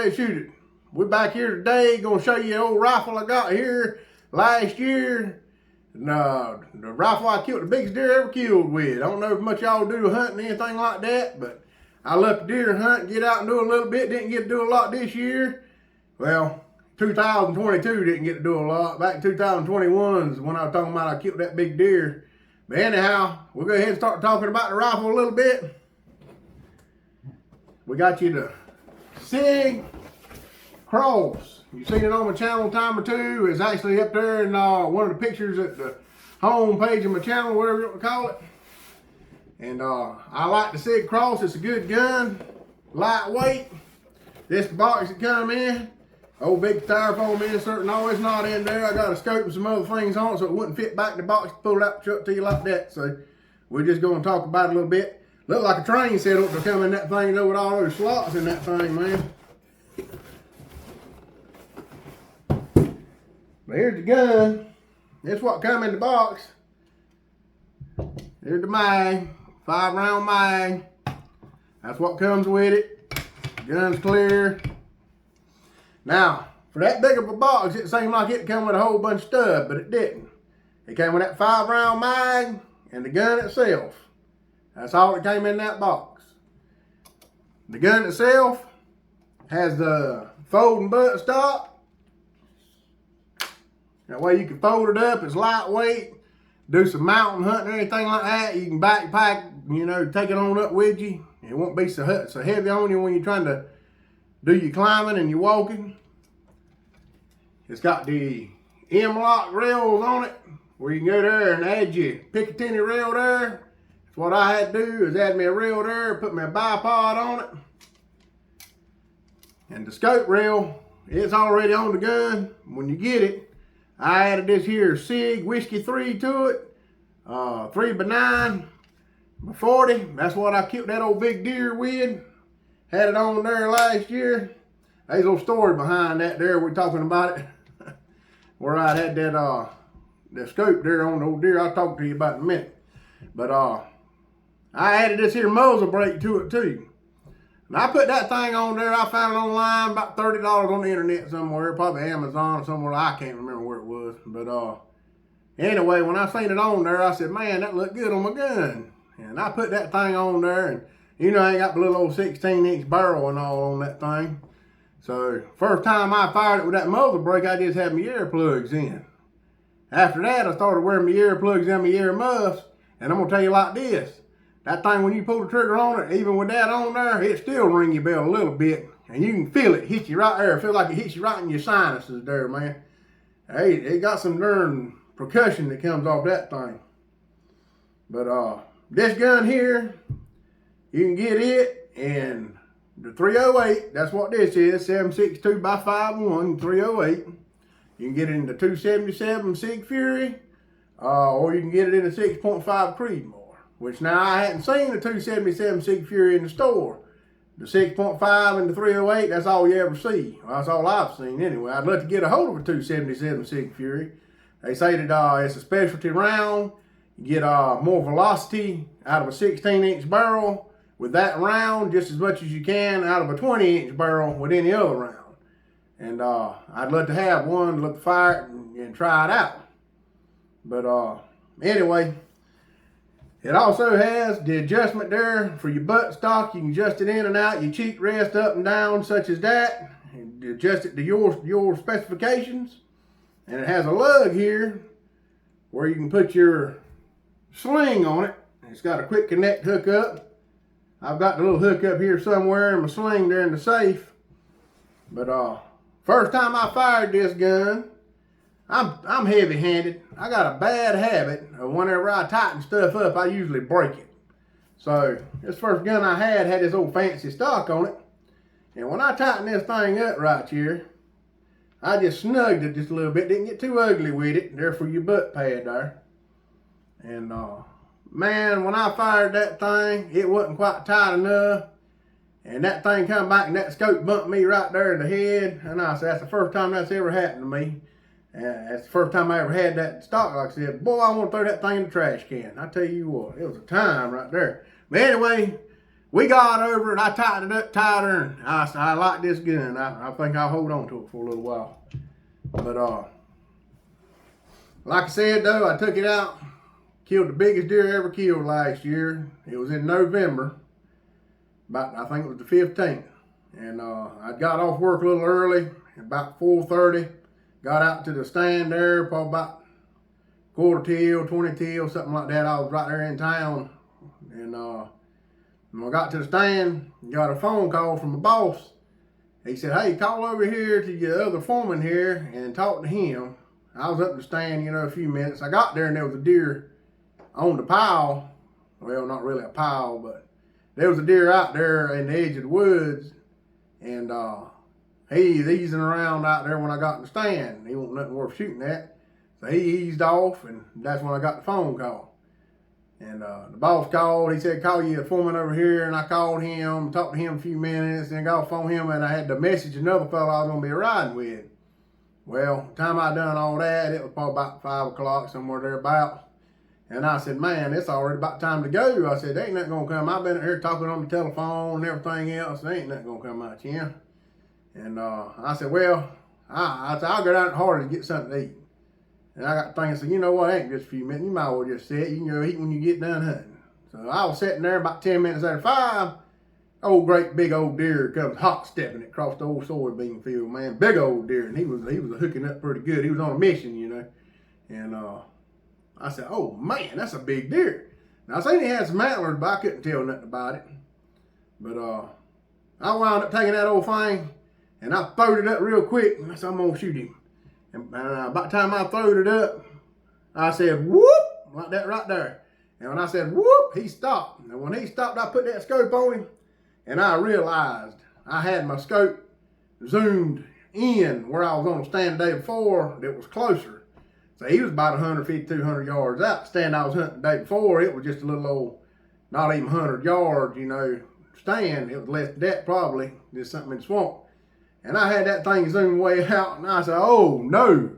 ready to shoot it. We're back here today, gonna show you the old rifle I got here last year. The rifle I killed the biggest deer I ever killed with. I don't know if much y'all do hunting or anything like that, but I left the deer hunt, get out and do a little bit. Didn't get to do a lot this year. Well, 2022 didn't get to do a lot. Back in 2021 is when I was talking about I killed that big deer. But anyhow, we'll go ahead and start talking about the rifle a little bit. We got you the Sig Cross. You've seen it on my channel a time or two. It's actually up there in one of the pictures at the home page of my channel, whatever you want to call it. And I like the Sig Cross. It's a good gun, lightweight. This box that come in, old big styrofoam insert and all, it's not in there. I got a scope and some other things on it so it wouldn't fit back in the box to pull it out the truck to you like that. So we're just going to talk about it a little bit. Look like a train setup to come in that thing though, with all those slots in that thing, man. But here's the gun. This what come in the box. Here's the mag, 5-round mag. That's what comes with it. Gun's clear. Now, for that big of a box, it seemed like it came with a whole bunch of stuff, but it didn't. It came with that 5-round mag and the gun itself. That's all that came in that box. The gun itself has the folding butt stop. That way you can fold it up. It's lightweight. Do some mountain hunting or anything like that. You can backpack, you know, take it on up with you. It won't be so heavy on you when you're trying to do your climbing and your walking. It's got the M-lock rails on it where you can go there and add your Picatinny rail there. What I had to do is add me a rail there, put my bipod on it. And the scope rail, it's already on the gun. When you get it, I added this here Sig Whiskey 3 to it. 3x9 by 40. That's what I killed that old big deer with. Had it on there last year. There's a little story behind that there. We're talking about it. Where I had that the scope there on the old deer. I'll talk to you about in a minute. But I added this here muzzle brake to it too. And I put that thing on there. I found it online, about $30 on the internet somewhere, probably Amazon or somewhere. I can't remember where it was. But anyway, when I seen it on there, I said, man, that looked good on my gun. And I put that thing on there, and you know, I ain't got the little old 16-inch barrel and all on that thing. So first time I fired it with that muzzle brake, I just had my earplugs in. After that, I started wearing my earplugs and my earmuffs. And I'm gonna tell you like this. That thing, when you pull the trigger on it, even with that on there, it still ring your bell a little bit. And you can feel it hit you right there. Feel like it hits you right in your sinuses there, man. Hey, it got some darn percussion that comes off that thing. But this gun here, you can get it in the 308. That's what this is, 7.62 by 5.1, 308. You can get it in the 277 Sig Fury, or you can get it in the 6.5 Creedmoor. Which now I hadn't seen the 277 Sig Fury in the store. The 6.5 and the 308, that's all you ever see. Well, that's all I've seen anyway. I'd love to get a hold of a 277 Sig Fury. They say that it's a specialty round. You get more velocity out of a 16-inch barrel with that round just as much as you can out of a 20-inch barrel with any other round. And I'd love to have one, love to fire it and try it out. But anyway, it also has the adjustment there for your butt stock. You can adjust it in and out, your cheek rest up and down, such as that. And adjust it to your specifications. And it has a lug here where you can put your sling on it. It's got a quick connect hookup. I've got the little hookup here somewhere in my sling there in the safe. But first time I fired this gun, I'm heavy-handed. I got a bad habit of whenever I tighten stuff up, I usually break it. So this first gun I had this old fancy stock on it. And when I tightened this thing up right here, I just snugged it just a little bit. Didn't get too ugly with it. There for your butt pad there. And man, when I fired that thing, it wasn't quite tight enough. And that thing come back and that scope bumped me right there in the head. And I said, that's the first time that's ever happened to me. That's the first time I ever had that stock. Like I said, boy, I want to throw that thing in the trash can. I tell you what, it was a time right there. But anyway, we got over it. I tightened it up tighter, and I like this gun. I think I'll hold on to it for a little while. But like I said though, I took it out, killed the biggest deer I ever killed last year. It was in November, I think it was the 15th. And I got off work a little early, about 4:30. Got out to the stand there, probably about quarter till, 20 till, something like that. I was right there in town. And when I got to the stand, got a phone call from the boss. He said, hey, call over here to your other foreman here and talk to him. I was up in the stand, a few minutes. I got there and there was a deer on the pile. Well, not really a pile, but there was a deer out there in the edge of the woods. And he was easing around out there when I got in the stand. He wasn't nothing worth shooting at. So he eased off, and that's when I got the phone call. And the boss called. He said, call you a foreman over here. And I called him, talked to him a few minutes, then got off the phone him, and I had to message another fellow I was going to be riding with. Well, the time I done all that, it was probably about 5 o'clock, somewhere thereabouts. And I said, man, it's already about time to go. I said, there ain't nothing going to come. I've been here talking on the telephone and everything else. There ain't nothing going to come out here. And I said, well, I'll go down to Hardee's to get something to eat. And I got thinking, so you know what, it ain't just a few minutes. You might as well just sit. You can go eat when you get done hunting. So I was sitting there about 10 minutes after 5. Old great big old deer comes hot stepping across the old soybean field, man. Big old deer. And he was hooking up pretty good. He was on a mission, And I said, oh man, that's a big deer. Now I seen he had some antlers, but I couldn't tell nothing about it. But I wound up taking that old thing and I throwed it up real quick, and I said, I'm gonna shoot him. And about the time I throwed it up, I said, whoop, like that right there. And when I said, whoop, he stopped. And when he stopped, I put that scope on him, and I realized I had my scope zoomed in where I was on the stand the day before that was closer. So he was about 150, 200 yards out. The stand I was hunting the day before, it was just a little old, not even 100 yards, stand. It was less than that probably, just something in the swamp. And I had that thing zoomed way out, and I said, oh no.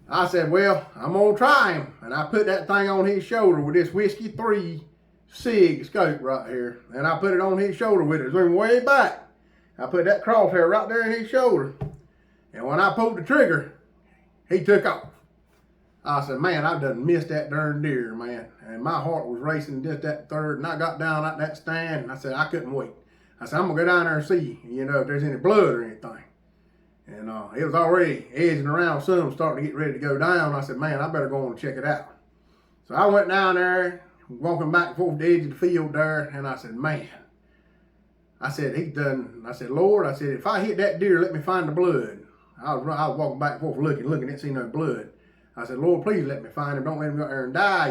I said, well, I'm gonna try him. And I put that thing on his shoulder with this Whiskey 3 Sig scope right here. And I put it on his shoulder with it zoomed way back. I put that crosshair right there in his shoulder. And when I pulled the trigger, he took off. I said, man, I done missed that darn deer, man. And my heart was racing just that third. And I got down at that stand, and I said, I couldn't wait. I said, I'm going to go down there and see, if there's any blood or anything. And it was already edging around, sun was starting to get ready to go down. I said, man, I better go and check it out. So I went down there, walking back and forth the edge of the field there, and I said, man. I said, I said, Lord, I said, if I hit that deer, let me find the blood. I was walking back and forth looking, didn't see no blood. I said, Lord, please let me find him. Don't let him go there and die,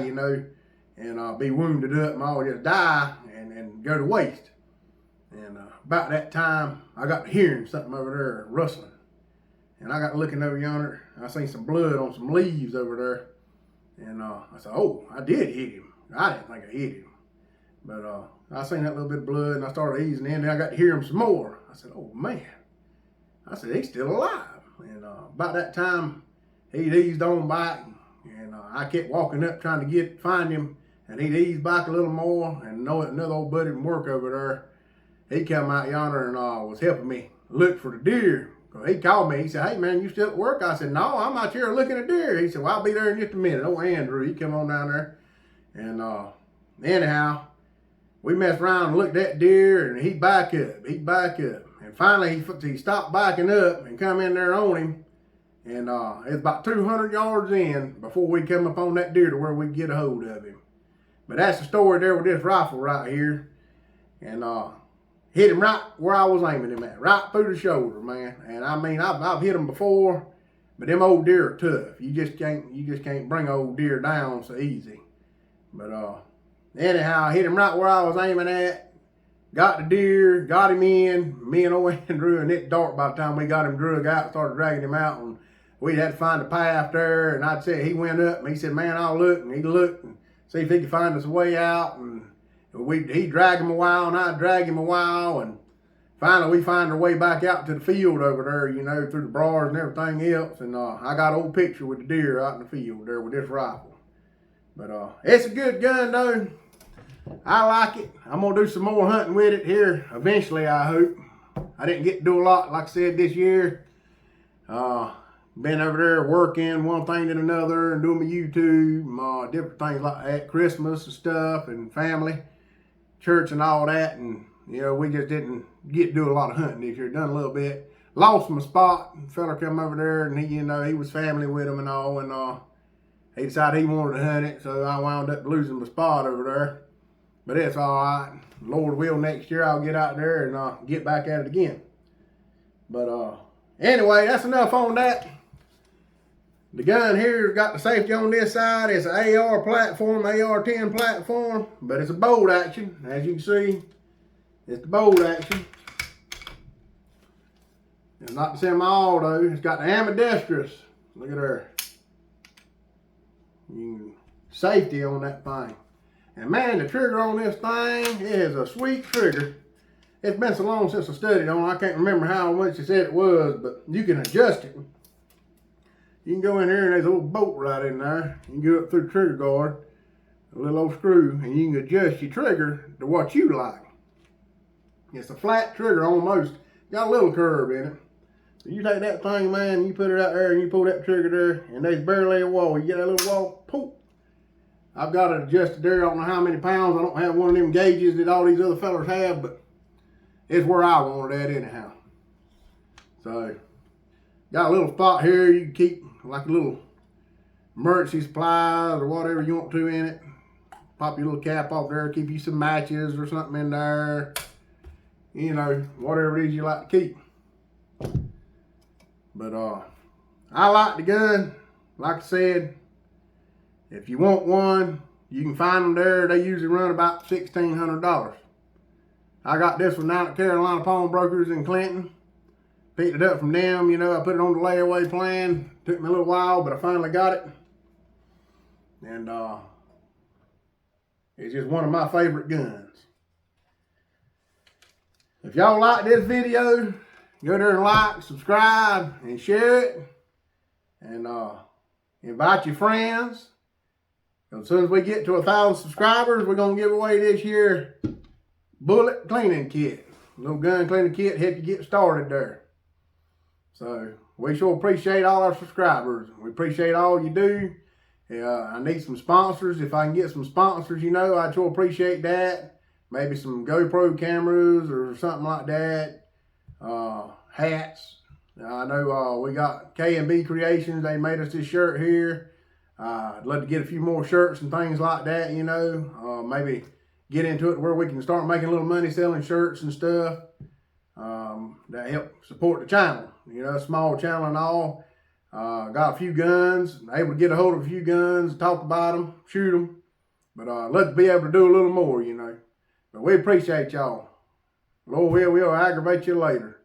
and be wounded up and all, just die and go to waste. And about that time, I got to hearing something over there rustling. And I got looking over yonder. I seen some blood on some leaves over there. And I said, oh, I did hit him. I didn't think I hit him. But I seen that little bit of blood, and I started easing in. And I got to hear him some more. I said, oh, man. I said, he's still alive. And about that time, he eased on back. And I kept walking up trying to find him. And he'd ease back a little more. And another old buddy from work over there, he come out yonder and was helping me look for the deer. He called me. He said, hey, man, you still at work? I said, no, I'm out here looking at deer. He said, well, I'll be there in just a minute. Old Andrew, he come on down there. And anyhow, we messed around and looked at deer, and he'd back up. And finally, he stopped backing up and come in there on him. And it was about 200 yards in before we come up on that deer to where we could get a hold of him. But that's the story there with this rifle right here. And hit him right where I was aiming him at, right through the shoulder, man. And I mean, I've hit him before, but them old deer are tough. You just can't bring old deer down so easy. But anyhow, I hit him right where I was aiming at, got the deer, got him in. Me and old Andrew, and it dark by the time we got him drug out, started dragging him out, and we had to find a path there. And I'd say he went up, and he said, man, I'll look. And he looked and see if he could find us a way out. And he dragged him a while, and I dragged him a while, and finally we find our way back out to the field over there, through the bars and everything else. And I got an old picture with the deer out in the field there with this rifle. But it's a good gun, though. I like it. I'm going to do some more hunting with it here eventually, I hope. I didn't get to do a lot, like I said, this year. Been over there working one thing and another and doing my YouTube, different things like that, Christmas and stuff and family, church and all that. And, you know, we just didn't get to do a lot of hunting this year. Done a little bit. Lost my spot. A fella come over there and he, you know, he was family with him and all. And he decided he wanted to hunt it. So I wound up losing my spot over there. But it's all right. Lord will, next year I'll get out there and get back at it again. But anyway, that's enough on that. The gun here's got the safety on this side. It's an AR platform, AR-10 platform, but it's a bolt action. As you can see, it's the bolt action. It's not the semi-auto. It's got the ambidextrous. Look at her. Safety on that thing. And man, the trigger on this thing is a sweet trigger. It's been so long since I studied on it, I can't remember how much it said it was, but you can adjust it. You can go in here and there's a little bolt right in there. You can go up through the trigger guard, a little old screw, and you can adjust your trigger to what you like. It's a flat trigger almost. Got a little curve in it. So you take that thing, man, you put it out there and you pull that trigger there, and there's barely a wall. You get that little wall, poof. I've got it adjusted there. I don't know how many pounds. I don't have one of them gauges that all these other fellas have, but it's where I want it at anyhow. So, got a little spot here you can keep like a little emergency supplies or whatever you want to in it. Pop your little cap off there, keep you some matches or something in there. You know, whatever it is you like to keep. But I like the gun. Like I said, if you want one, you can find them there. They usually run about $1,600. I got this one down at Carolina Pawnbrokers in Clinton. Picked it up from them, you know, I put it on the layaway plan. Took me a little while, but I finally got it. And it's just one of my favorite guns. If y'all like this video, go there and like, subscribe, and share it. And invite your friends. As soon as we get to 1,000 subscribers, we're going to give away this here bullet cleaning kit. A little gun cleaning kit, help you get started there. So, we sure appreciate all our subscribers. We appreciate all you do. I need some sponsors. If I can get some sponsors, you know, I'd sure appreciate that. Maybe some GoPro cameras or something like that. Hats. I know we got K&B Creations. They made us this shirt here. I'd love to get a few more shirts and things like that, you know. Maybe get into it where we can start making a little money selling shirts and stuff. That help support the channel, you know, small channel and all. Got a few guns, able to get a hold of a few guns, talk about them, shoot them. But I'd love to be able to do a little more, you know. But we appreciate y'all. Lord will, we'll aggravate you later.